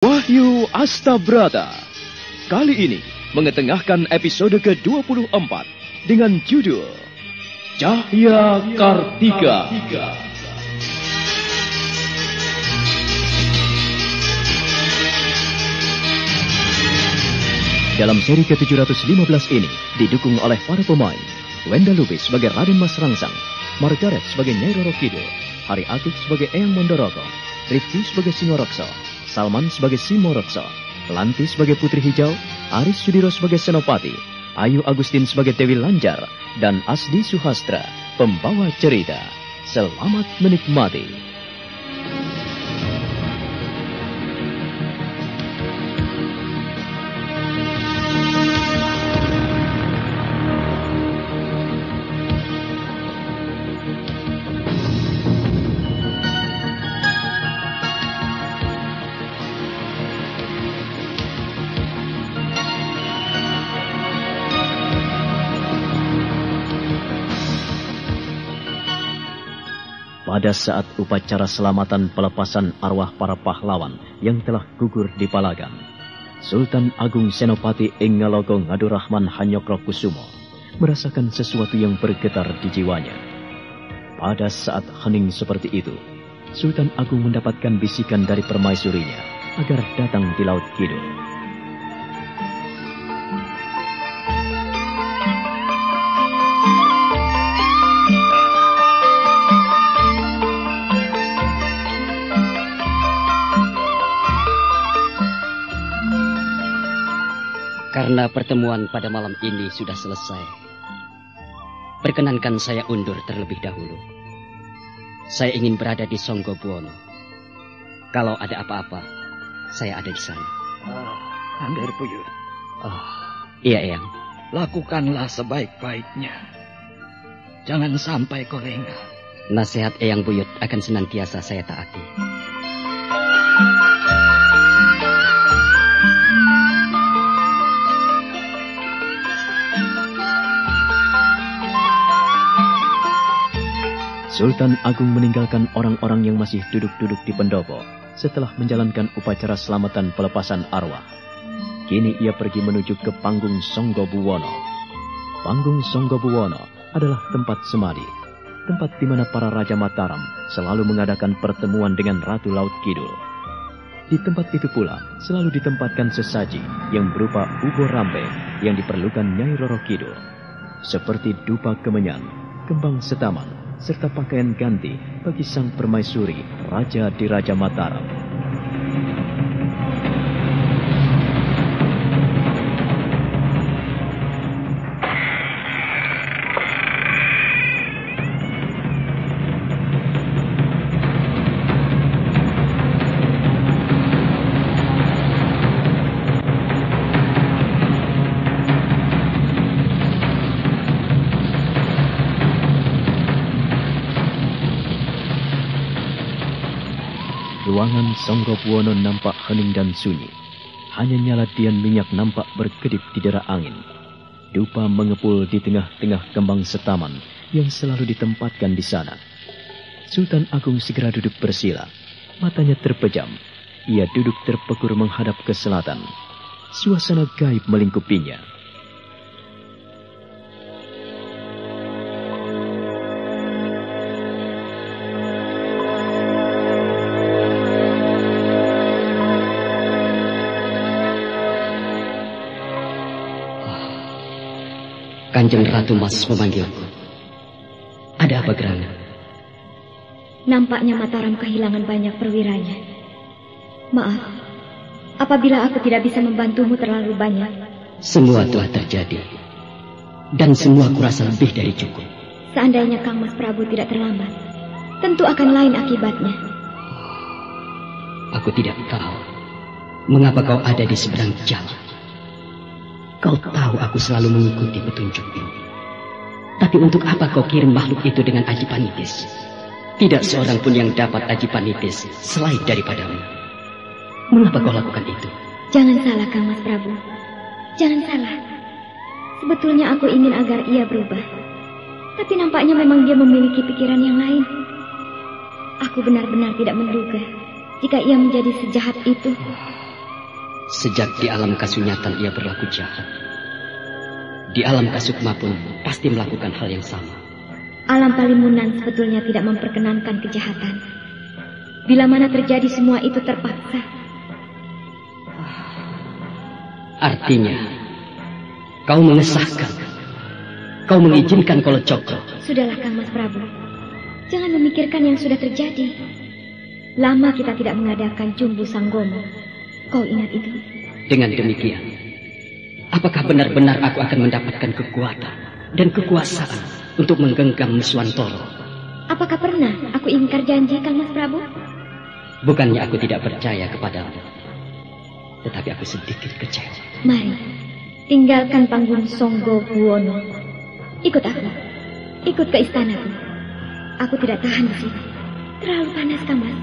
Wahyu Astabrata kali ini mengetengahkan episode ke-24 dengan judul Cahya Kartika. Dalam seri ke-715 ini didukung oleh para pemain Wenda Lubis sebagai Raden Mas Rangsang, Margaret sebagai Nyai Roro Kidul, Hari Atik sebagai Eyang Mondorogo, Rifki sebagai Singorokso, Salman sebagai Simorokso, Lanti sebagai Putri Hijau, Aris Sudiro sebagai Senopati, Ayu Agustin sebagai Dewi Lanjar, dan Asdi Suhastra, pembawa cerita. Selamat menikmati. Pada saat upacara selamatan pelepasan arwah para pahlawan yang telah gugur di Palagan, Sultan Agung Senopati Inggalogo Ngadurahman Hanyokro Kusumo merasakan sesuatu yang bergetar di jiwanya. Pada saat hening seperti itu, Sultan Agung mendapatkan bisikan dari permaisurinya agar datang di Laut Kidul. Karena pertemuan pada malam ini sudah selesai, perkenankan saya undur terlebih dahulu. Saya ingin berada di Songgobuwono. Kalau ada apa-apa, saya ada di sana. Angger Puyut. Iya, Eyang. Lakukanlah sebaik-baiknya. Jangan sampai kau lengah. Nasihat Eyang Buyut akan senantiasa saya taati. Sultan Agung meninggalkan orang-orang yang masih duduk-duduk di pendopo setelah menjalankan upacara selamatan pelepasan arwah. Kini ia pergi menuju ke panggung Songgobuwono. Panggung Songgobuwono adalah tempat semadi, tempat di mana para Raja Mataram selalu mengadakan pertemuan dengan Ratu Laut Kidul. Di tempat itu pula selalu ditempatkan sesaji yang berupa ubo rampe yang diperlukan Nyai Roro Kidul, seperti dupa kemenyan, kembang setaman, serta pakaian ganti bagi sang permaisuri Raja di Raja Mataram. Ruangan Songgobuwono nampak hening dan sunyi. Hanya nyala dian minyak nampak berkedip di dera angin. Dupa mengepul di tengah-tengah kembang setaman yang selalu ditempatkan di sana. Sultan Agung segera duduk bersila. Matanya terpejam. Ia duduk terpekur menghadap ke selatan. Suasana gaib melingkupinya. Kanjeng Ratu Mas memanggilku. Ada apa gerangan? Nampaknya Mataram kehilangan banyak perwiranya. Maaf, apabila aku tidak bisa membantumu terlalu banyak. Semua telah terjadi. Dan semua kurasa lebih dari cukup. Seandainya Kang Mas Prabu tidak terlambat, tentu akan lain akibatnya. Aku tidak tahu mengapa kau ada di seberang jalan. Kau tahu aku selalu mengikuti petunjuk ini. Tapi untuk apa kau kirim makhluk itu dengan Aji Panitis? Tidak seorang pun yang dapat Aji Panitis selain daripadamu. Mengapa kau lakukan itu? Jangan salah, Kang Mas Prabu. Jangan salah. Sebetulnya aku ingin agar ia berubah. Tapi nampaknya memang dia memiliki pikiran yang lain. Aku benar-benar tidak menduga jika ia menjadi sejahat itu. Sejak di alam kasunyatan ia berlaku jahat, di alam kasukma pun pasti melakukan hal yang sama. Alam Palimunan sebetulnya tidak memperkenankan kejahatan. Bila mana terjadi semua itu terpaksa. Artinya, kau mengesahkan, kau mengizinkan Kolo Cokro. Sudahlah Kang Mas Prabu, jangan memikirkan yang sudah terjadi. Lama kita tidak mengadakan Jumbu Sanggomo. Kau ingat itu? Dengan demikian, apakah benar-benar aku akan mendapatkan kekuatan dan kekuasaan untuk menggenggam Nuswantoro? Apakah pernah aku ingkar janji, Kang Mas Prabu? Bukannya aku tidak percaya kepadamu, tetapi aku sedikit kecewa. Mari, tinggalkan panggung Songgo Buwono. Ikut aku, ikut ke istanaku. Aku tidak tahan di sini. Terlalu panas, Kang Mas.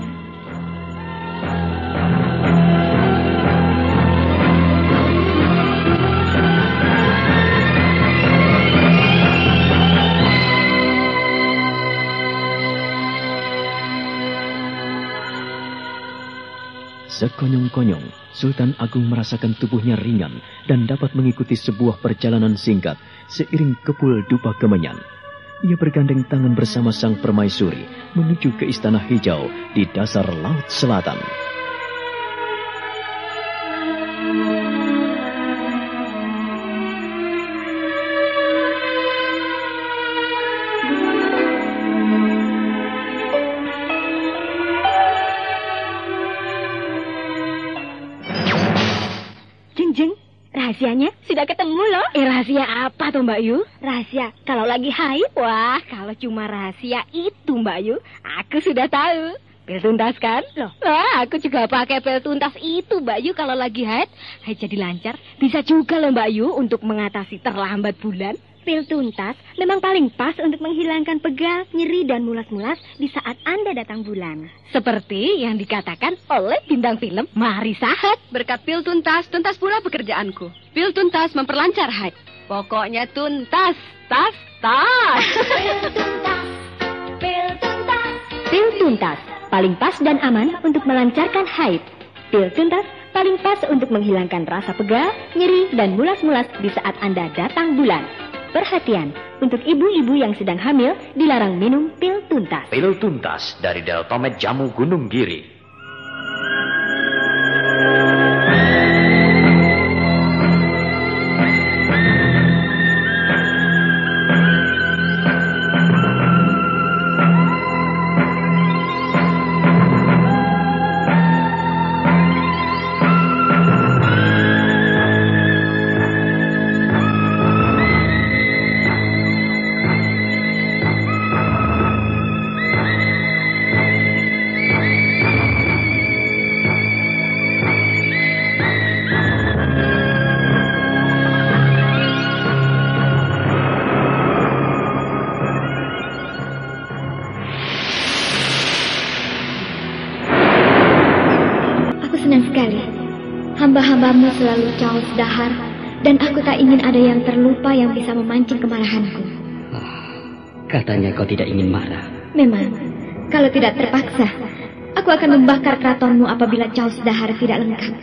Sekonyong-konyong, Sultan Agung merasakan tubuhnya ringan dan dapat mengikuti sebuah perjalanan singkat seiring kepul dupa kemenyan. Ia bergandeng tangan bersama sang permaisuri menuju ke Istana Hijau di dasar Laut Selatan. Rahasianya sudah ketemu loh. Rahasia apa tuh Mbak Yu? Rahasia kalau lagi haid. Wah, kalau cuma rahasia itu Mbak Yu, aku sudah tahu. Pil tuntas kan? Loh, aku juga pakai pil tuntas itu Mbak Yu kalau lagi haid. Haid jadi lancar. Bisa juga loh Mbak Yu untuk mengatasi terlambat bulan. Pil tuntas memang paling pas untuk menghilangkan pegal, nyeri, dan mulas-mulas di saat Anda datang bulan. Seperti yang dikatakan oleh bintang film Marissa Haque. Berkat pil tuntas, tuntas pula pekerjaanku. Pil tuntas memperlancar haid. Pokoknya tuntas, tas. Pil tuntas, pil tuntas. Pil tuntas, paling pas dan aman untuk melancarkan haid. Pil tuntas paling pas untuk menghilangkan rasa pegal, nyeri, dan mulas-mulas di saat Anda datang bulan. Perhatian, untuk ibu-ibu yang sedang hamil dilarang minum pil tuntas. Pil tuntas dari Deltomed Jamu Gunung Giri. Hamba-hambamu selalu caos dahar, dan aku tak ingin ada yang terlupa yang bisa memancing kemarahanku. Katanya kau tidak ingin marah. Memang, kalau tidak terpaksa, aku akan membakar keratonmu apabila caos dahar tidak lengkap.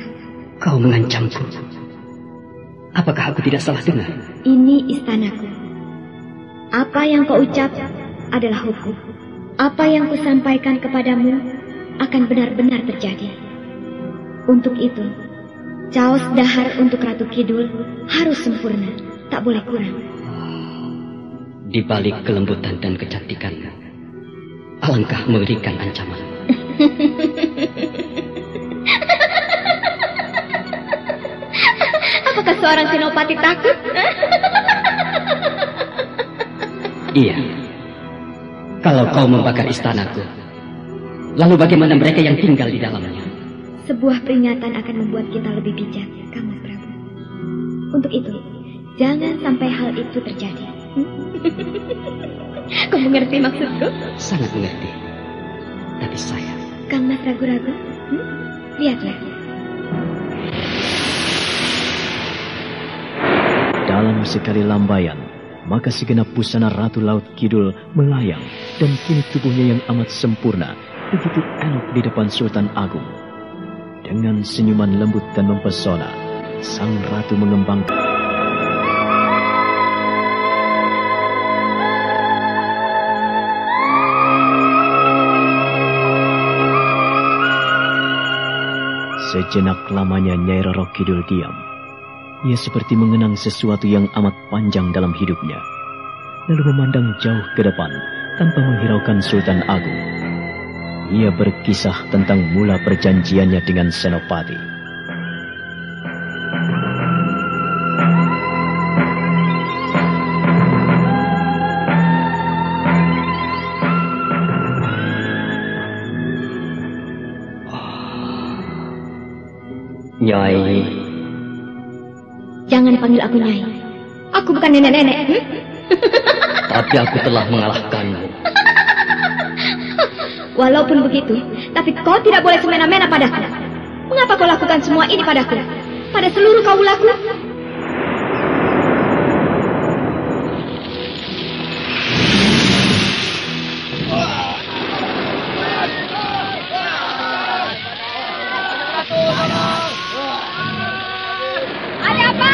Kau mengancamku. Apakah aku tidak salah dengar? Ini istanaku. Apa yang kau ucap adalah hukum. Apa yang kusampaikan kepadamu akan benar-benar terjadi. Untuk itu, caos dahar untuk Ratu Kidul harus sempurna, tak boleh kurang. Di balik kelembutan dan kecantikanmu, alangkah mengerikan ancaman. Apakah seorang senopati takut? Iya. Kalau kau membakar istanaku, lalu bagaimana mereka yang tinggal di dalamnya? Sebuah peringatan akan membuat kita lebih bijak, Kang Mas Prabu. Untuk itu, jangan sampai hal itu terjadi. Kau mengerti maksudku? Sangat mengerti. Tapi sayang. Kang Mas ragu-ragu? Lihatlah. Dalam sekali lambaian, maka segenap busana Ratu Laut Kidul melayang, dan kini tubuhnya yang amat sempurna begitu elok di depan Sultan Agung. Dengan senyuman lembut dan mempesona, sang ratu mengembangkan sejenak lamanya Nyai Roro Kidul diam. Ia seperti mengenang sesuatu yang amat panjang dalam hidupnya, lalu memandang jauh ke depan tanpa menghiraukan Sultan Agung. Ia berkisah tentang mula perjanjiannya dengan Senopati. Nyai. Jangan panggil aku Nyai. Aku bukan nenek-nenek. Tapi aku telah mengalahkanmu. Walaupun begitu, tapi kau tidak boleh semena-mena padaku. Mengapa kau lakukan semua ini padaku? Pada seluruh kaulaku? Ada apa?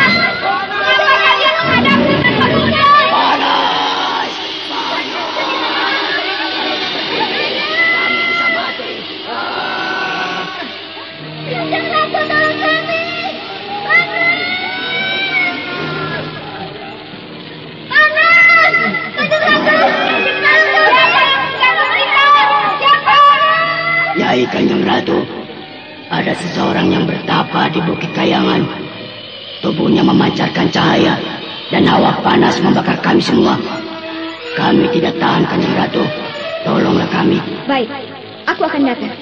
Mengapa kalian menghadapku terpaksa? Panas! Kami bisa mati. Kanjeng Ratu, tolong kami! Panas! Kanjeng Ratu! Siapa yang mengganggu kita? Siapa? Nyai Kanjeng Ratu, ada seseorang yang bertapa di Bukit Kayangan. Tubuhnya memancarkan cahaya dan hawa panas membakar kami semua. Kami tidak tahan, Kanjeng Ratu. Tolonglah kami. Baik, aku akan datang.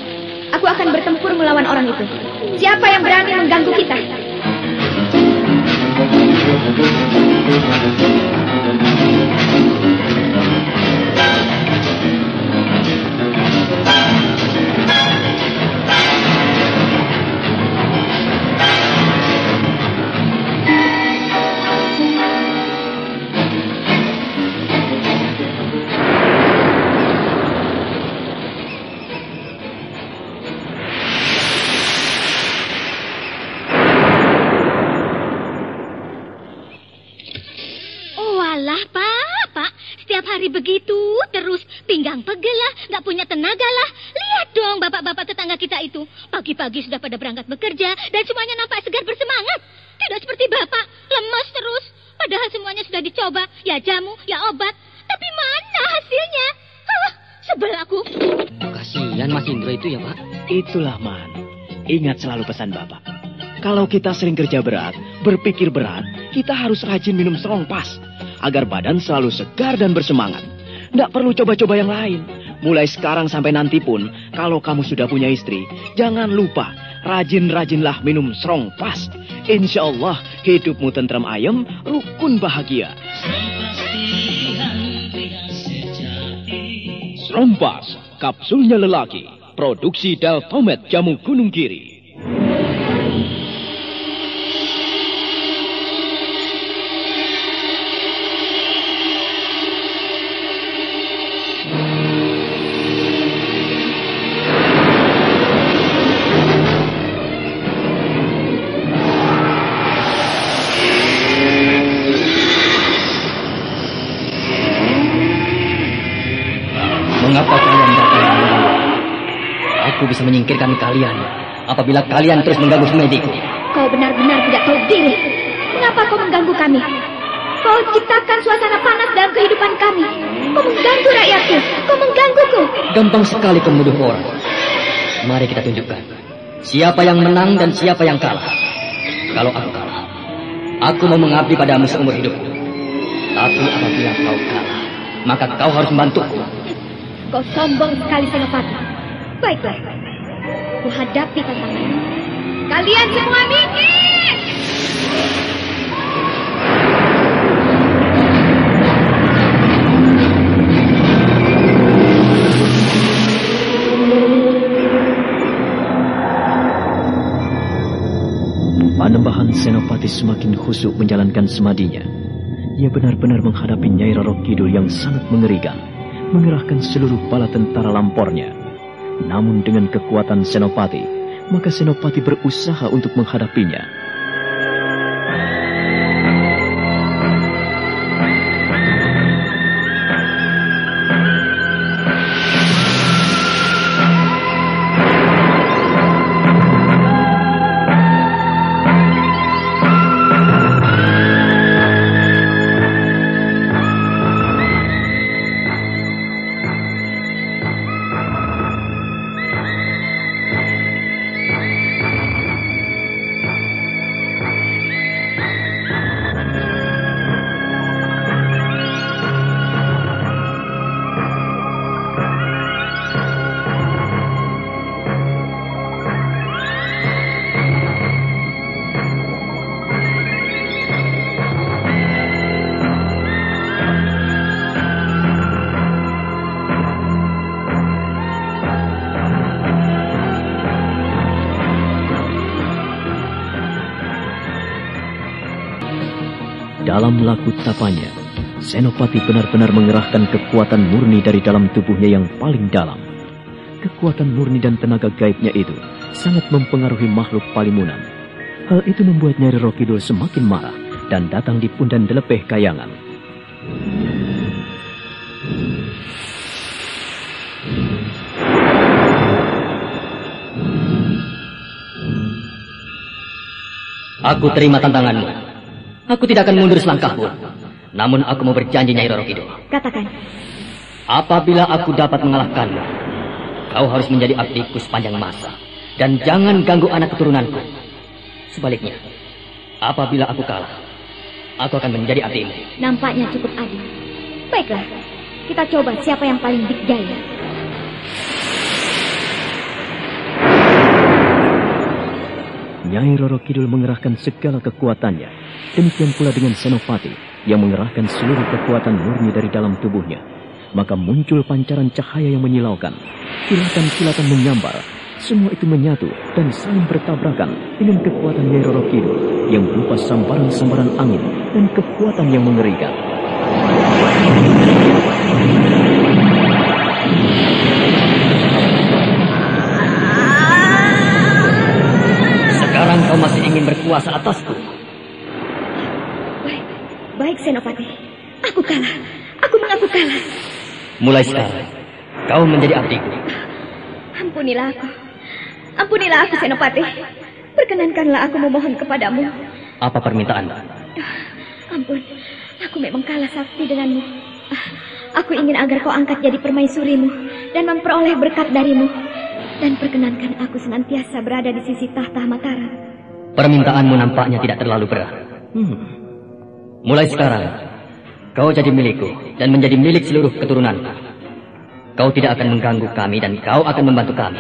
Aku akan bertempur melawan orang itu. Siapa yang berani mengganggu kita? Begitu terus, pinggang pegel lah, nggak punya tenaga lah. Lihat dong bapak-bapak tetangga kita itu, pagi-pagi sudah pada berangkat bekerja dan semuanya nampak segar bersemangat. Tidak seperti bapak, lemas terus. Padahal semuanya sudah dicoba, ya jamu, ya obat. Tapi mana hasilnya? Sebel aku. Kasihan Mas Indro itu ya, Pak. Itulah, Man. Ingat selalu pesan Bapak. Kalau kita sering kerja berat, berpikir berat, kita harus rajin minum strong pas agar badan selalu segar dan bersemangat. Nggak perlu coba-coba yang lain. Mulai sekarang sampai nanti pun, kalau kamu sudah punya istri, jangan lupa rajin-rajinlah minum strong pas. Insya Allah hidupmu tentram ayem, rukun bahagia. Strong Pas, kapsulnya lelaki, produksi Deltomed Jamu Gunung Kiri. Mengapa kalian datang mengganggu? Aku bisa menyingkirkan kalian apabila kalian terus mengganggu semediku. Kau benar-benar tidak tahu diri. Mengapa kau mengganggu kami? Kau ciptakan suasana panas dalam kehidupan kami. Kau mengganggu rakyatku. Kau menggangguku. Gampang sekali kau menuduh orang. Mari kita tunjukkan siapa yang menang dan siapa yang kalah. Kalau aku kalah, aku mau mengabdi padamu seumur hidupku. Tapi apabila kau kalah, maka kau harus membantuku. Kau sombong sekali, Senopati. Baiklah, ku hadapi tantangan. Kalian semua minggir! Panembahan Senopati semakin khusyuk menjalankan semadinya. Ia benar-benar menghadapi Nyai Roro Kidul yang sangat mengerikan, mengerahkan seluruh bala tentara lampornya. Namun dengan kekuatan Senopati, maka Senopati berusaha untuk menghadapinya. Dalam laku tapanya, Senopati benar-benar mengerahkan kekuatan murni dari dalam tubuhnya yang paling dalam. Kekuatan murni dan tenaga gaibnya itu sangat mempengaruhi makhluk Palimunan. Hal itu membuat Nyai Roro Kidul semakin marah dan datang di Pundan Delepeh Kayangan. Aku terima tantanganmu. Aku tidak akan mundur selangkah pun. Namun aku mau berjanji, Nyai Roro Kidul. Katakan. Apabila aku dapat mengalahkanmu, kau harus menjadi abdiku sepanjang masa. Dan jangan ganggu anak keturunanku. Sebaliknya, apabila aku kalah, aku akan menjadi abdimu. Nampaknya cukup adil. Baiklah, kita coba siapa yang paling dikdaya. Nyai Roro Kidul mengerahkan segala kekuatannya. Demikian pula dengan Senopati yang mengerahkan seluruh kekuatan murni dari dalam tubuhnya. Maka muncul pancaran cahaya yang menyilaukan. Kilatan-kilatan menyambar. Semua itu menyatu dan saling bertabrakan dengan kekuatan Nyai Roro Kidul yang berupa sambaran-sambaran angin dan kekuatan yang mengerikan. Sekarang kau masih ingin berkuasa atasku? Baik, Senopati. Aku kalah. Aku mengaku kalah. Mulai sekarang, kau menjadi abdiku. Ampunilah aku. Ampunilah aku, Senopati. Perkenankanlah aku memohon kepadamu. Apa permintaanmu? Ampun, aku memang kalah sakti denganmu. Aku ingin agar kau angkat jadi permaisurimu dan memperoleh berkat darimu. Dan perkenankan aku senantiasa berada di sisi tahta Mataram. Permintaanmu nampaknya tidak terlalu berat. Mulai sekarang, kau jadi milikku dan menjadi milik seluruh keturunanku. Kau tidak akan mengganggu kami dan kau akan membantu kami.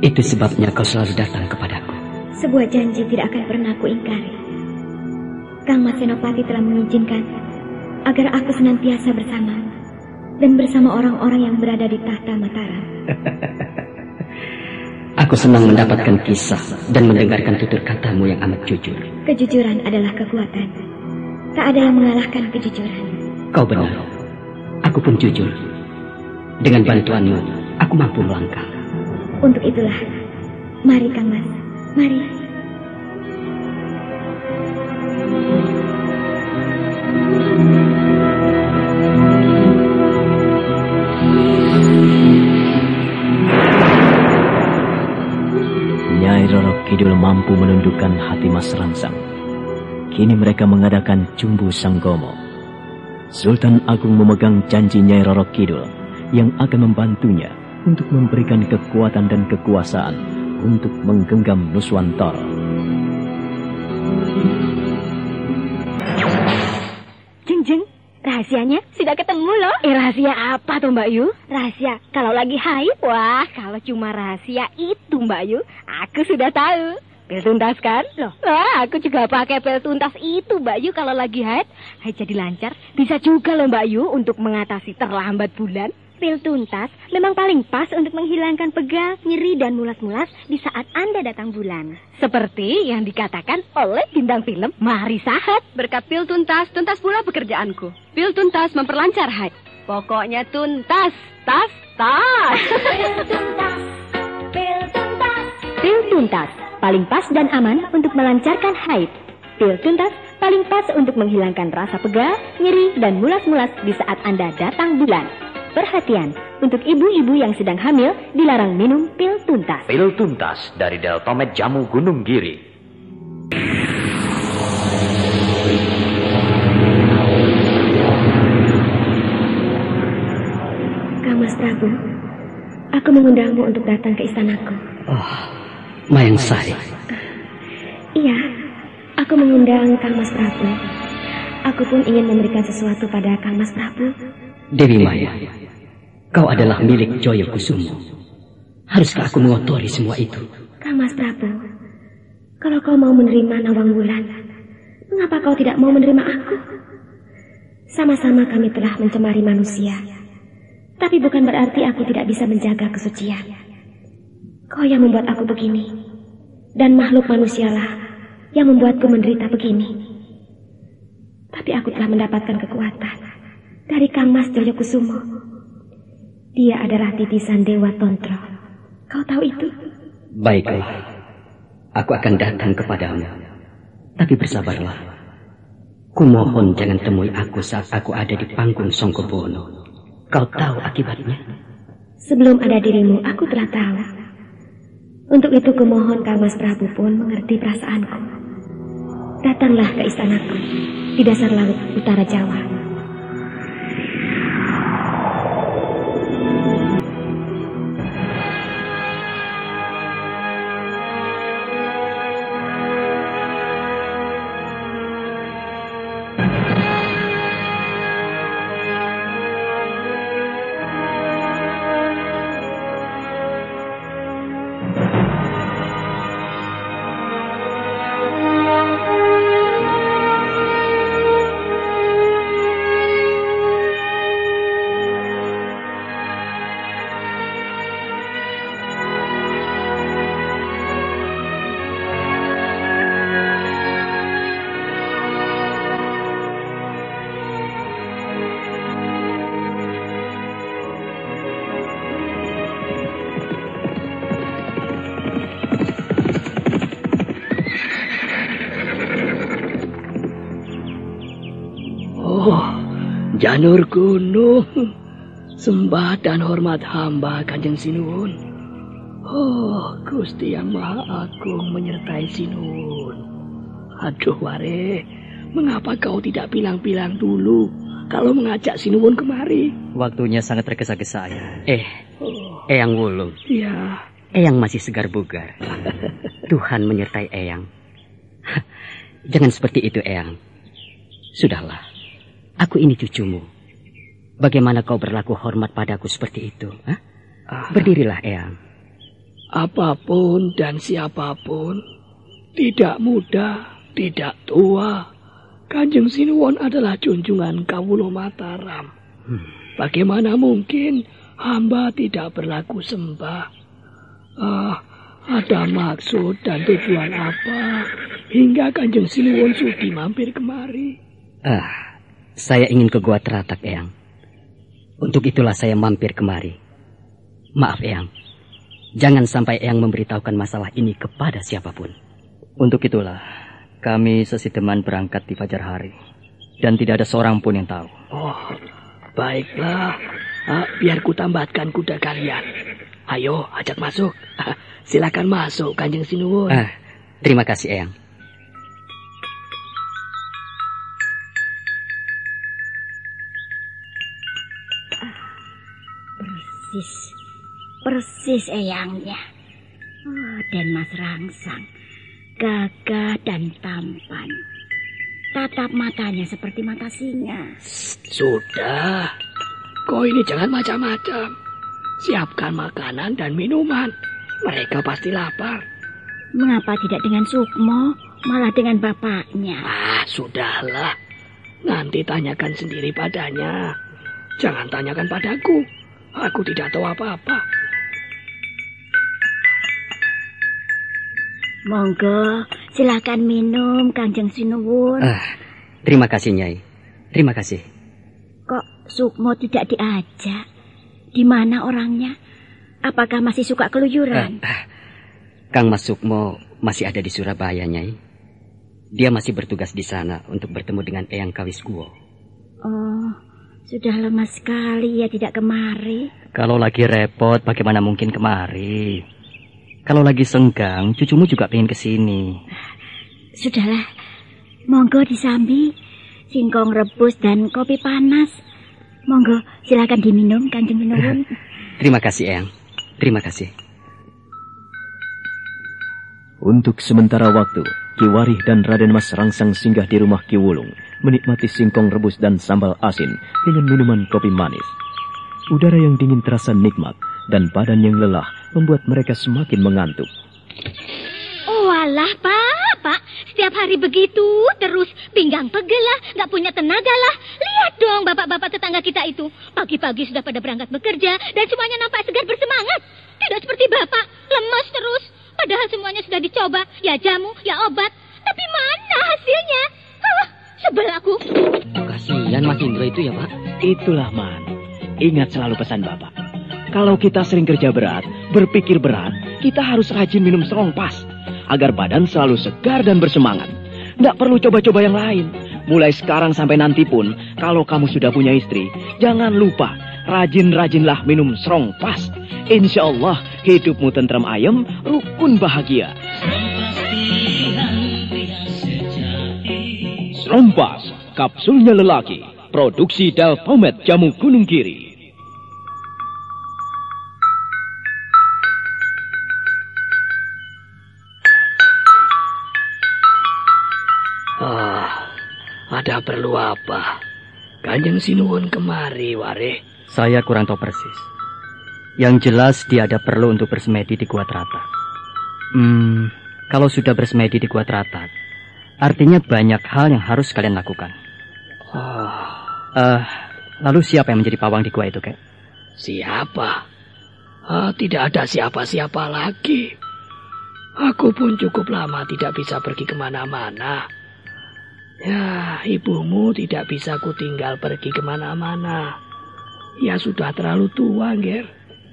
Itu sebabnya kau selalu datang kepadaku. Sebuah janji tidak akan pernah aku ingkari. Kang Mas Senopati telah mengizinkan agar aku senantiasa bersama dan bersama orang-orang yang berada di tahta Mataram. Aku senang mendapatkan kisah dan mendengarkan tutur katamu yang amat jujur. Kejujuran adalah kekuatan. Tak ada yang mengalahkan kejujuran. Kau benar. Aku pun jujur. Dengan bantuanmu, aku mampu melangkah. Untuk itulah, mari Kang Mas, mari. Kidul mampu menundukkan hati Mas Rangsang. Kini mereka mengadakan Cumbu Sanggomo. Sultan Agung memegang janji Nyai Roro Kidul yang akan membantunya untuk memberikan kekuatan dan kekuasaan untuk menggenggam Nuswantara. Jeng, rahasianya sudah ketemu loh. Rahasia apa tuh Mbak Yu? Rahasia kalau lagi haid. Wah, kalau cuma rahasia itu Mbak Yu, aku sudah tahu. Pil tuntas kan? Loh, aku juga pakai pil tuntas itu Mbak Yu kalau lagi haid. Haid jadi lancar. Bisa juga loh Mbak Yu untuk mengatasi terlambat bulan. Pil tuntas memang paling pas untuk menghilangkan pegal, nyeri, dan mulas-mulas di saat Anda datang bulan. Seperti yang dikatakan oleh bintang film Mari Sahat. Berkat pil tuntas, tuntas pula pekerjaanku. Pil tuntas memperlancar haid. Pokoknya tuntas, tas. Pil tuntas, pil tuntas. Pil tuntas paling pas dan aman untuk melancarkan haid. Pil tuntas paling pas untuk menghilangkan rasa pegal, nyeri, dan mulas-mulas di saat Anda datang bulan. Perhatian, untuk ibu-ibu yang sedang hamil dilarang minum pil tuntas. Pil tuntas dari Deltomed Jamu Gunung Giri. Kang Mas Prabu, aku mengundangmu untuk datang ke istanaku. Oh, Mayang Sari. Iya, aku mengundang Kang Mas Prabu. Aku pun ingin memberikan sesuatu pada Kang Mas Prabu. Dewi Maya, kau adalah milik Joyo Kusumo. Haruskah aku mengotori semua itu? Kang Mas Prabu, kalau kau mau menerima Nawang Wulan, mengapa kau tidak mau menerima aku? Sama-sama kami telah mencemari manusia, tapi bukan berarti aku tidak bisa menjaga kesucian. Kau yang membuat aku begini, dan makhluk manusialah yang membuatku menderita begini. Tapi aku telah mendapatkan kekuatan dari Kang Mas Joyo Kusumo. Dia adalah titisan Dewa Tontro. Kau tahu itu? Baiklah, aku akan datang kepadamu. Tapi bersabarlah. Kumohon jangan temui aku saat aku ada di panggung Songgobono. Kau tahu akibatnya? Sebelum ada dirimu, aku telah tahu. Untuk itu kumohon Kang Mas Prabu pun mengerti perasaanku. Datanglah ke istanaku di dasar laut utara Jawa. Janur Gunung, sembah dan hormat hamba Kanjeng Sinuwun. Oh, Gusti yang Maha Agung menyertai Sinuwun. Aduh Ware, mengapa kau tidak bilang-bilang dulu kalau mengajak Sinuwun kemari? Waktunya sangat tergesa-gesa ya. Eyang Wulung. Ya. Eyang masih segar bugar. Tuhan menyertai Eyang. Jangan seperti itu Eyang. Sudahlah. Aku ini cucumu. Bagaimana kau berlaku hormat padaku seperti itu? Hah? Berdirilah, Eyang. Apapun dan siapapun, tidak muda, tidak tua, Kanjeng Sinuwun adalah junjungan Kawula Mataram. Bagaimana mungkin hamba tidak berlaku sembah? Ada maksud dan tujuan apa hingga Kanjeng Sinuwun sudi mampir kemari? Saya ingin ke Gua Teratak, Eyang. Untuk itulah saya mampir kemari. Maaf, Eyang. Jangan sampai Eyang memberitahukan masalah ini kepada siapapun. Untuk itulah kami sesiteman berangkat di fajar hari. Dan tidak ada seorang pun yang tahu. Oh, baiklah. Biar ku tambatkan kuda kalian. Ayo, ajak masuk. Silakan masuk, Kanjeng Sinuwun. Terima kasih, Eyang. Persis eyangnya. Dan Mas Rangsang, gagah dan tampan. Tatap matanya seperti mata singa. Sudah, kau ini jangan macam-macam. Siapkan makanan dan minuman. Mereka pasti lapar. Mengapa tidak dengan Sukmo, malah dengan bapaknya? Sudahlah. Nanti tanyakan sendiri padanya. Jangan tanyakan padaku. Aku tidak tahu apa-apa. Monggo, silakan minum, Kanjeng Sinuwun. Terima kasih, Nyai. Terima kasih. Kok Sukmo tidak diajak? Di mana orangnya? Apakah masih suka keluyuran? Kang Mas Sukmo masih ada di Surabaya, Nyai. Dia masih bertugas di sana untuk bertemu dengan Eyang Kawiskuwo. Oh, sudah lama sekali ya tidak kemari. Kalau lagi repot, bagaimana mungkin kemari? Kalau lagi senggang, cucumu juga pengen kesini. Sudahlah, monggo disambi, singkong rebus dan kopi panas. Monggo, silakan diminum, Kanjeng Sinuwun. Terima kasih, Eyang. Terima kasih. Untuk sementara waktu, Ki Warih dan Raden Mas Rangsang singgah di rumah Ki Wulung, menikmati singkong rebus dan sambal asin dengan minuman kopi manis. Udara yang dingin terasa nikmat, dan badan yang lelah membuat mereka semakin mengantuk. Oh alah, Pak. Setiap hari begitu, terus pinggang pegel lah, nggak punya tenaga lah. Lihat dong bapak-bapak tetangga kita itu. Pagi-pagi sudah pada berangkat bekerja, dan semuanya nampak segar bersemangat. Tidak seperti Bapak, lemas terus. Padahal semuanya sudah dicoba, ya jamu, ya obat. Tapi mana hasilnya? Sebel aku. Kasihan Mas Indro itu ya, Pak. Itulah, Man. Ingat selalu pesan Bapak. Kalau kita sering kerja berat, berpikir berat, kita harus rajin minum Strongpass agar badan selalu segar dan bersemangat. Nggak perlu coba-coba yang lain. Mulai sekarang sampai nanti pun, kalau kamu sudah punya istri, jangan lupa rajin-rajinlah minum Strongpass. Insya Allah hidupmu tentram ayem, rukun bahagia. Strongpass, kapsulnya lelaki, produksi Deltomed Jamu Gunung Kiri. Ada perlu apa? Kanjeng Sinuwun kemari, Warih. Saya kurang tahu persis. Yang jelas dia ada perlu untuk bersemedi di Gua Tratak. Kalau sudah bersemedi di Gua Tratak, artinya banyak hal yang harus kalian lakukan. Lalu siapa yang menjadi pawang di gua itu, Kek? Siapa? Tidak ada siapa-siapa lagi. Aku pun cukup lama tidak bisa pergi kemana-mana. Ya, ibumu tidak bisa kutinggal pergi kemana-mana. Ya sudah terlalu tua, Ger.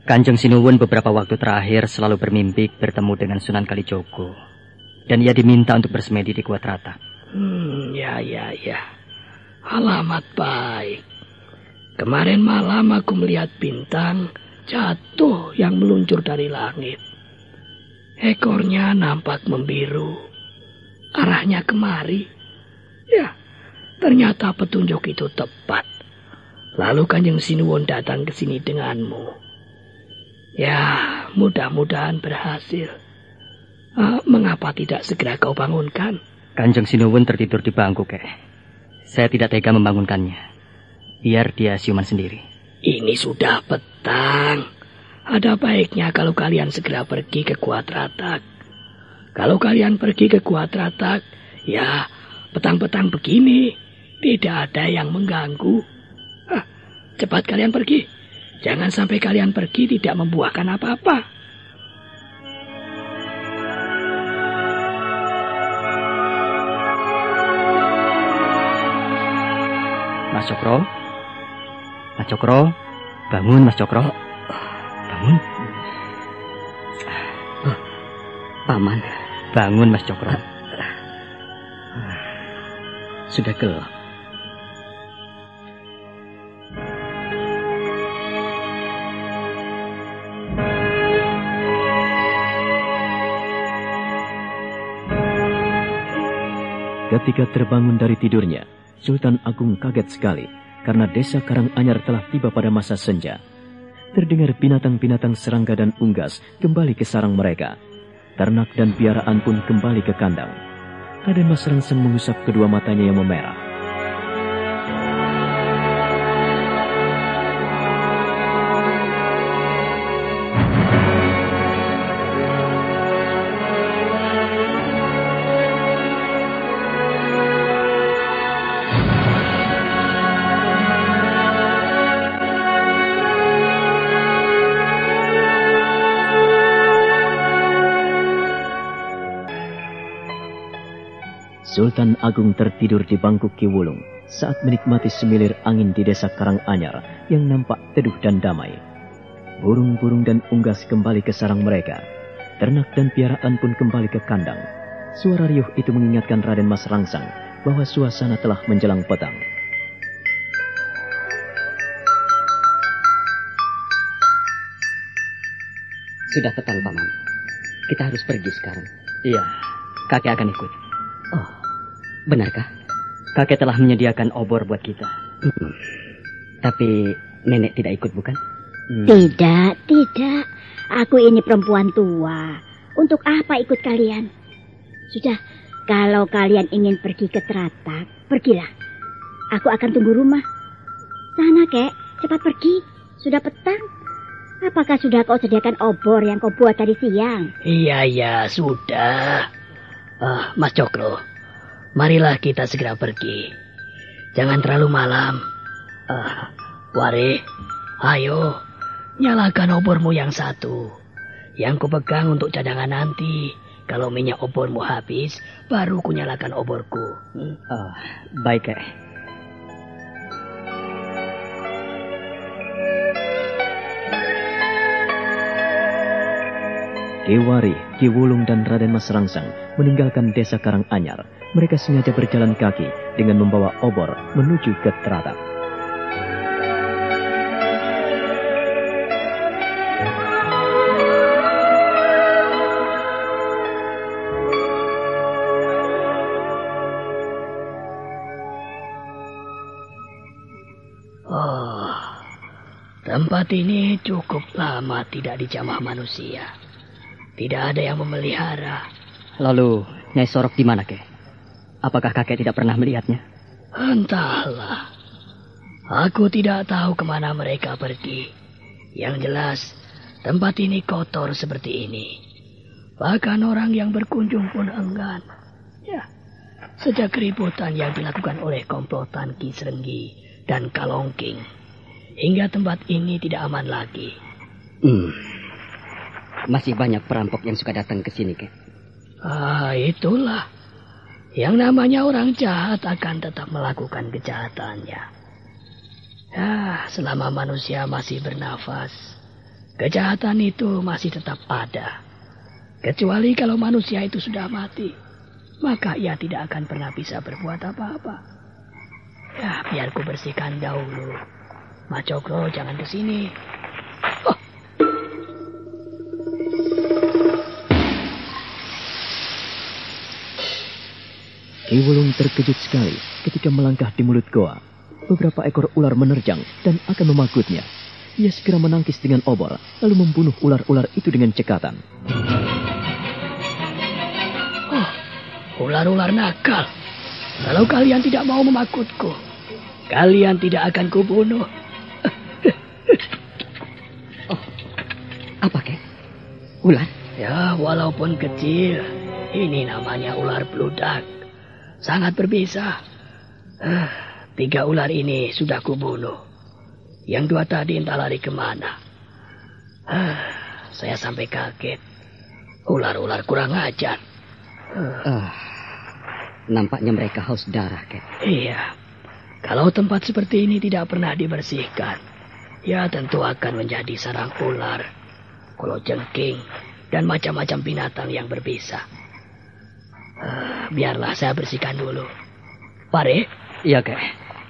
Kanjeng Sinuwun beberapa waktu terakhir selalu bermimpi bertemu dengan Sunan Kalijogo. Dan ia diminta untuk bersemedi di Gua Tratak. Ya. Alamat baik. Kemarin malam aku melihat bintang jatuh yang meluncur dari langit. Ekornya nampak membiru. Arahnya kemari. Ya, ternyata petunjuk itu tepat. Lalu Kanjeng Sinuwun datang ke sini denganmu. Ya, mudah-mudahan berhasil. Mengapa tidak segera kau bangunkan? Kanjeng Sinuwun tertidur di bangku, Kek. Saya tidak tega membangunkannya. Biar dia siuman sendiri. Ini sudah petang. Ada baiknya kalau kalian segera pergi ke Gua Tratak. Kalau kalian pergi ke Gua Tratak, ya petang-petang begini, tidak ada yang mengganggu. Cepat kalian pergi. Jangan sampai kalian pergi tidak membuahkan apa-apa. Mas Cokro? Mas Cokro? Bangun, Mas Cokro. Bangun. Paman. Bangun, Mas Cokro. Sudah gelap. Ketika terbangun dari tidurnya, Sultan Agung kaget sekali karena desa Karanganyar telah tiba pada masa senja. Terdengar binatang-binatang serangga dan unggas kembali ke sarang mereka. Ternak dan piaraan pun kembali ke kandang. Raden Mas Rangsang mengusap kedua matanya yang memerah. Sultan Agung tertidur di bangku Ki Wulung saat menikmati semilir angin di desa Karanganyar yang nampak teduh dan damai. Burung-burung dan unggas kembali ke sarang mereka. Ternak dan piaraan pun kembali ke kandang. Suara riuh itu mengingatkan Raden Mas Rangsang bahwa suasana telah menjelang petang. Sudah petang, Paman. Kita harus pergi sekarang. Iya, kakek akan ikut. Oh, benarkah? Kakek telah menyediakan obor buat kita. Tapi nenek tidak ikut, bukan? Tidak. Aku ini perempuan tua. Untuk apa ikut kalian? Sudah, kalau kalian ingin pergi ke Teratak, pergilah. Aku akan tunggu rumah. Sana, Kek, cepat pergi. Sudah petang. Apakah sudah kau sediakan obor yang kau buat tadi siang? Iya, sudah. Mas Cokro, marilah kita segera pergi. Jangan terlalu malam. Ware, ayo, nyalakan obormu yang satu. Yang kupegang untuk cadangan nanti. Kalau minyak obormu habis, baru kunyalakan oborku. Baik, Kek. Ki Wari, Ki Wulung dan Raden Mas Rangsang meninggalkan desa Karanganyar. Mereka sengaja berjalan kaki dengan membawa obor menuju ke Teratak. Tempat ini cukup lama tidak dijamah manusia. Tidak ada yang memelihara. Lalu, Nyai Sorok di mana, Kek? Apakah kakek tidak pernah melihatnya? Entahlah. Aku tidak tahu kemana mereka pergi. Yang jelas, tempat ini kotor seperti ini. Bahkan orang yang berkunjung pun enggan. Ya, sejak keributan yang dilakukan oleh komplotan Ki Srenggi dan Kalongking, hingga tempat ini tidak aman lagi. Masih banyak perampok yang suka datang ke sini, Kek. Itulah. Yang namanya orang jahat akan tetap melakukan kejahatannya. Selama manusia masih bernafas, kejahatan itu masih tetap ada. Kecuali kalau manusia itu sudah mati, maka ia tidak akan pernah bisa berbuat apa-apa. Biar ku bersihkan dahulu. Mas Cokro, jangan ke sini. Ki Wulung terkejut sekali ketika melangkah di mulut goa. Beberapa ekor ular menerjang dan akan memagutnya. Ia segera menangkis dengan obor, lalu membunuh ular-ular itu dengan cekatan. Ular-ular nakal. Kalau kalian tidak mau memakutku, kalian tidak akan kubunuh. Apa, Kek? Ular? Ya, walaupun kecil, ini namanya ular bludak. Sangat berbisa. 3 ular ini sudah kubunuh. Yang 2 tadi entah lari kemana. Saya sampai kaget. Ular-ular kurang ajar. Nampaknya mereka haus darah, Kek. Iya. Kalau tempat seperti ini tidak pernah dibersihkan, ya tentu akan menjadi sarang ular, kalajengking, dan macam-macam binatang yang berbisa. Biarlah saya bersihkan dulu. Pare? Iya, Kek.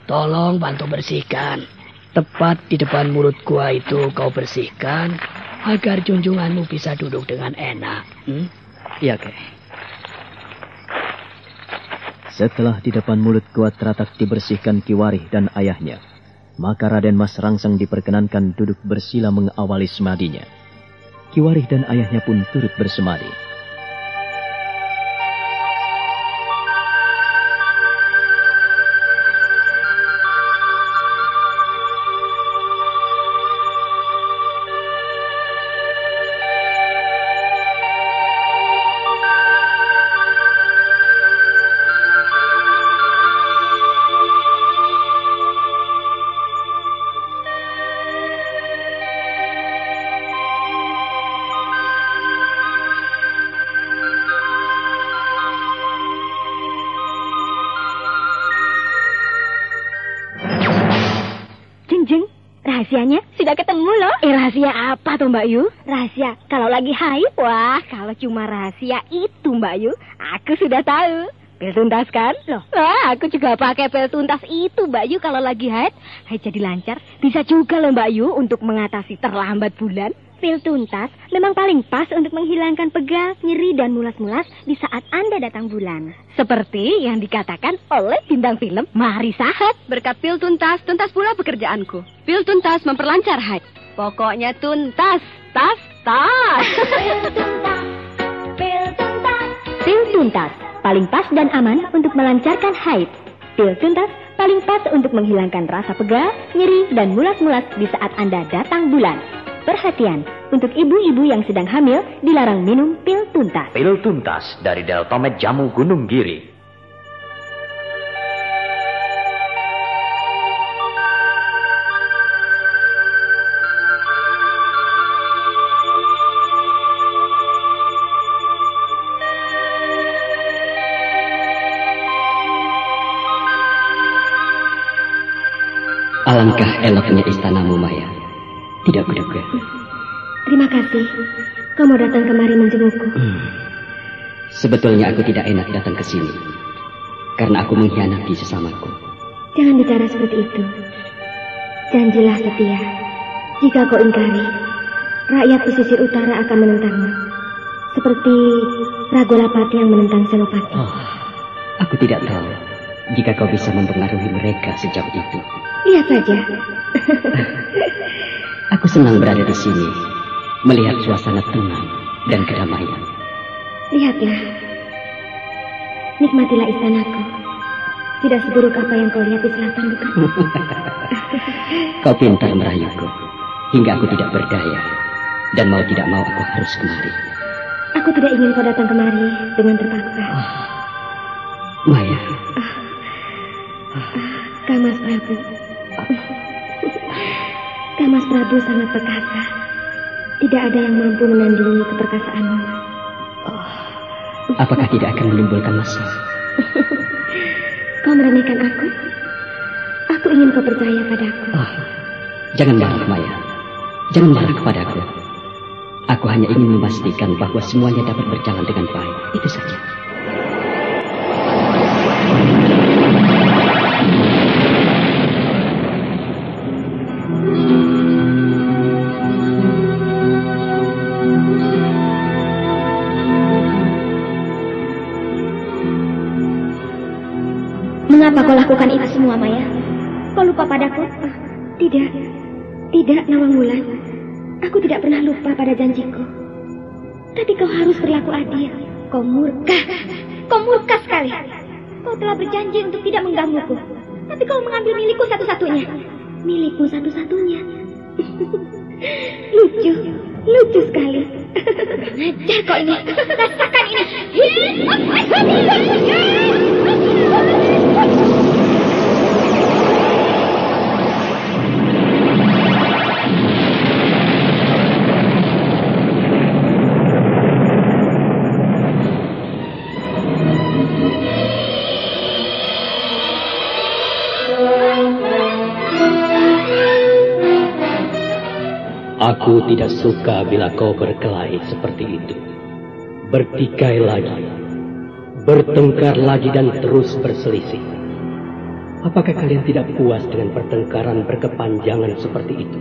Tolong bantu bersihkan. Tepat di depan mulut gua itu kau bersihkan, agar junjunganmu bisa duduk dengan enak. Iya, Kek. Setelah di depan mulut Gua Tratak dibersihkan Ki Warih dan ayahnya, maka Raden Mas Rangsang diperkenankan duduk bersila mengawali semadinya. Ki Warih dan ayahnya pun turut bersemadi. Rahasianya sudah ketemu loh. Rahasia apa tuh Mbak Yu? Rahasia kalau lagi haid. Wah, kalau cuma rahasia itu Mbak Yu, aku sudah tahu. Pil tuntas kan? Loh, aku juga pakai pil tuntas itu Mbak Yu kalau lagi haid. Haid jadi lancar. Bisa juga loh Mbak Yu untuk mengatasi terlambat bulan. Pil tuntas memang paling pas untuk menghilangkan pegal, nyeri, dan mulas-mulas di saat Anda datang bulan. Seperti yang dikatakan oleh bintang film Mari Sahat. Berkat pil tuntas, tuntas pula pekerjaanku. Pil tuntas memperlancar haid. Pokoknya tuntas, tas. Pil tuntas, pil tuntas. Pil tuntas paling pas dan aman untuk melancarkan haid. Pil tuntas paling pas untuk menghilangkan rasa pegal, nyeri, dan mulas-mulas di saat Anda datang bulan. Perhatian, untuk ibu-ibu yang sedang hamil dilarang minum pil tuntas. Pil tuntas dari Deltomed Jamu Gunung Giri. Alangkah eloknya istanamu, Maya. Tidak kuduga. Terima kasih. Kau mau datang kemari menjengukku. Sebetulnya aku tidak enak datang ke sini. Karena aku mengkhianati sesamaku. Jangan bicara seperti itu. Janjilah setia. Jika kau ingkari, rakyat pesisir utara akan menentangmu. Seperti Ragolapati yang menentang Senopati. Aku tidak tahu jika kau bisa mempengaruhi mereka sejauh itu. Lihat saja. Aku senang berada di sini, melihat suasana tenang dan kedamaian. Lihatlah. Nikmatilah istanaku. Tidak seburuk apa yang kau lihat di selatan, bukan? Kau pintar merayuku, hingga aku tidak berdaya. Dan mau tidak mau aku harus kemari. Aku tidak ingin kau datang kemari dengan terpaksa. Maya. Kamas Prabu. Kamas Prabu sangat perkasa. Tidak ada yang mampu menandingi keperkasaanmu. Apakah tidak akan menimbulkan masalah? Kau meremehkan aku? Aku ingin kau percaya padaku. Jangan marah, Maya. Jangan marah kepadaku. Aku hanya ingin memastikan bahwa semuanya dapat berjalan dengan baik. Itu saja. Mengapa kau lakukan itu semua, Maya? Kau lupa padaku? Tidak, Nawangwulan. Aku tidak pernah lupa pada janjiku. Tapi kau harus berlaku adil. Kau murka sekali. Kau telah berjanji untuk tidak menggangguku. Tapi kau mengambil milikku satu-satunya. Milikmu satu-satunya. Lucu sekali. Ngajar kau ini. Rasakan ini. Aku tidak suka bila kau berkelahi seperti itu. Bertikai lagi, bertengkar lagi dan terus berselisih. Apakah kalian tidak puas dengan pertengkaran berkepanjangan seperti itu?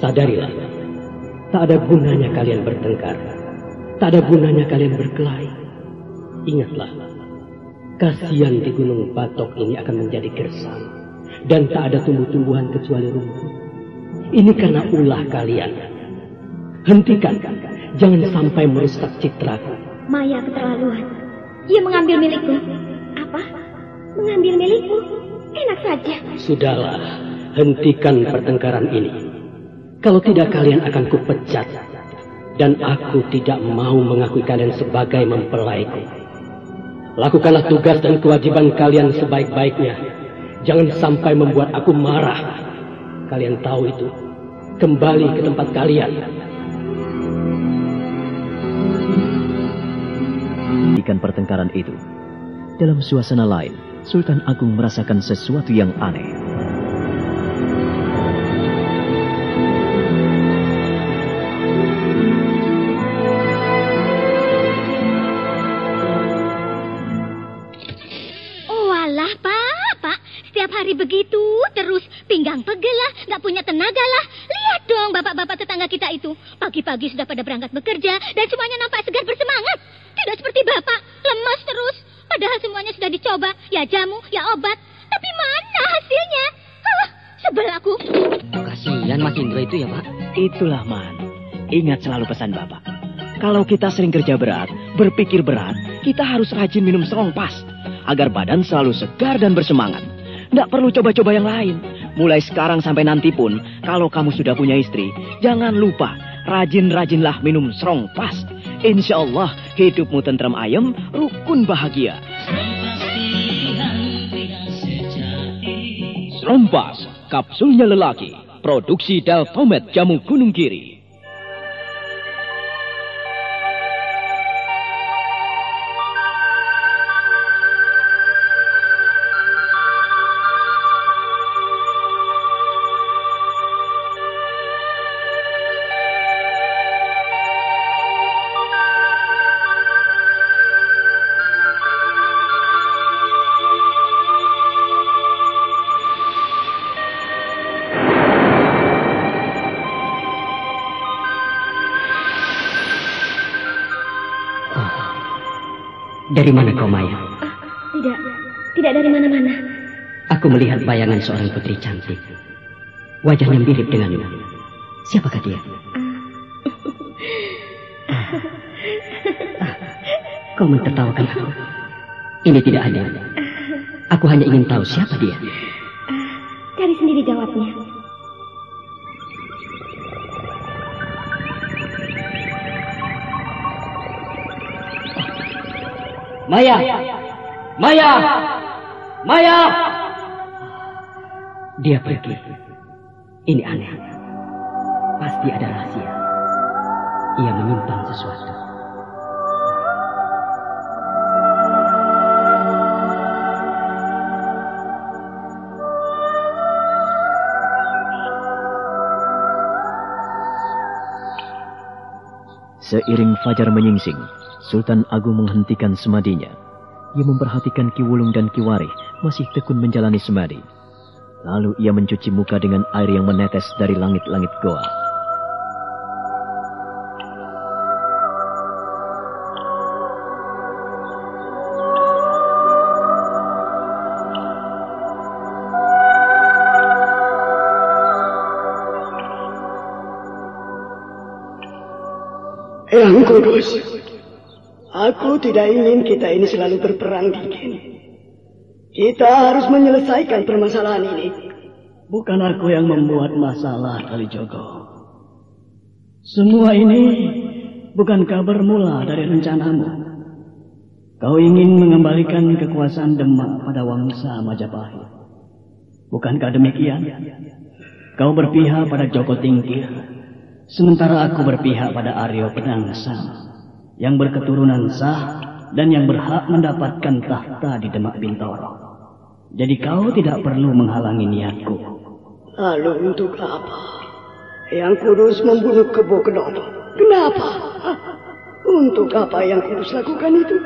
Sadarilah, tak ada gunanya kalian bertengkar. Tak ada gunanya kalian berkelahi. Ingatlah, Kasihan di Gunung Batok ini akan menjadi gersam. Dan tak ada tumbuh-tumbuhan kecuali rumput. Ini karena ulah kalian. Hentikan. Jangan sampai merusak citraku. Maya keterlaluan. Ia mengambil milikku. Apa? Mengambil milikku? Enak saja. Sudahlah. Hentikan pertengkaran ini. Kalau tidak kalian akan kupecat. Dan aku tidak mau mengakui kalian sebagai mempelaiku. Lakukanlah tugas dan kewajiban kalian sebaik-baiknya. Jangan sampai membuat aku marah. Kalian tahu itu. Kembali ke tempat kalian. Ikan pertengkaran itu. Dalam suasana lain, Sultan Agung merasakan sesuatu yang aneh. Begitu terus pinggang pegel lah, nggak punya tenaga lah. Lihat dong bapak-bapak tetangga kita itu, pagi-pagi sudah pada berangkat bekerja dan semuanya nampak segar bersemangat. Tidak seperti bapak, lemas terus. Padahal semuanya sudah dicoba, ya jamu, ya obat. Tapi mana hasilnya? Sebel aku. Kasihan Mas Indra itu ya Pak. Itulah Man, ingat selalu pesan bapak. Kalau kita sering kerja berat, berpikir berat, kita harus rajin minum serongpas agar badan selalu segar dan bersemangat. Nggak perlu coba-coba yang lain. Mulai sekarang sampai nanti pun, kalau kamu sudah punya istri, jangan lupa, rajin-rajinlah minum serongpas. Insya Allah, hidupmu tentram ayem, rukun bahagia. Serongpas, kapsulnya lelaki. Produksi Deltomed Jamu Gunung Giri. Dari mana kau, Maya? Tidak dari mana-mana. Aku melihat bayangan seorang putri cantik. Wajahnya mirip denganmu. Siapakah dia? Kau mentertawakan aku. Ini tidak adil. Aku hanya ingin tahu siapa dia. Cari sendiri jawabnya. Maya! Maya! Maya! Dia pergi. Ini aneh. Pasti ada rahasia. Ia menyimpan sesuatu. Seiring fajar menyingsing, Sultan Agung menghentikan semadinya. Ia memperhatikan Ki Wulung dan Ki Warih masih tekun menjalani semadi. Lalu ia mencuci muka dengan air yang menetes dari langit-langit goa. Yang Kudus, aku tidak ingin kita ini selalu berperang dingin. Kita harus menyelesaikan permasalahan ini. Bukan aku yang membuat masalah, Kalijogo. Semua ini bukankah bermula dari rencanamu? Kau ingin mengembalikan kekuasaan Demak pada Wangsa Majapahit. Bukankah demikian? Kau berpihak pada Joko Tingkir, sementara aku berpihak pada Aryo Penangsang, yang berketurunan sah dan yang berhak mendapatkan tahta di Demak Bintoro. Jadi kau tidak perlu menghalangi niatku. Lalu untuk apa Yang Kudus membunuh Kebo Kenoto? Kenapa? Untuk apa Yang Kudus lakukan itu?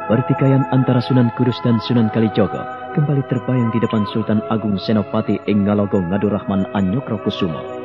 Pertikaian antara Sunan Kudus dan Sunan Kalijogo kembali terbayang di depan Sultan Agung Senopati ing Ngalogo Ngadurrahman Anyokrokusumo.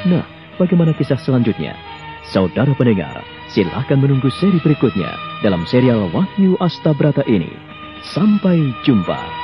Nah, bagaimana kisah selanjutnya? Saudara pendengar, silahkan menunggu seri berikutnya dalam serial Wahyu Astabrata ini. Sampai jumpa.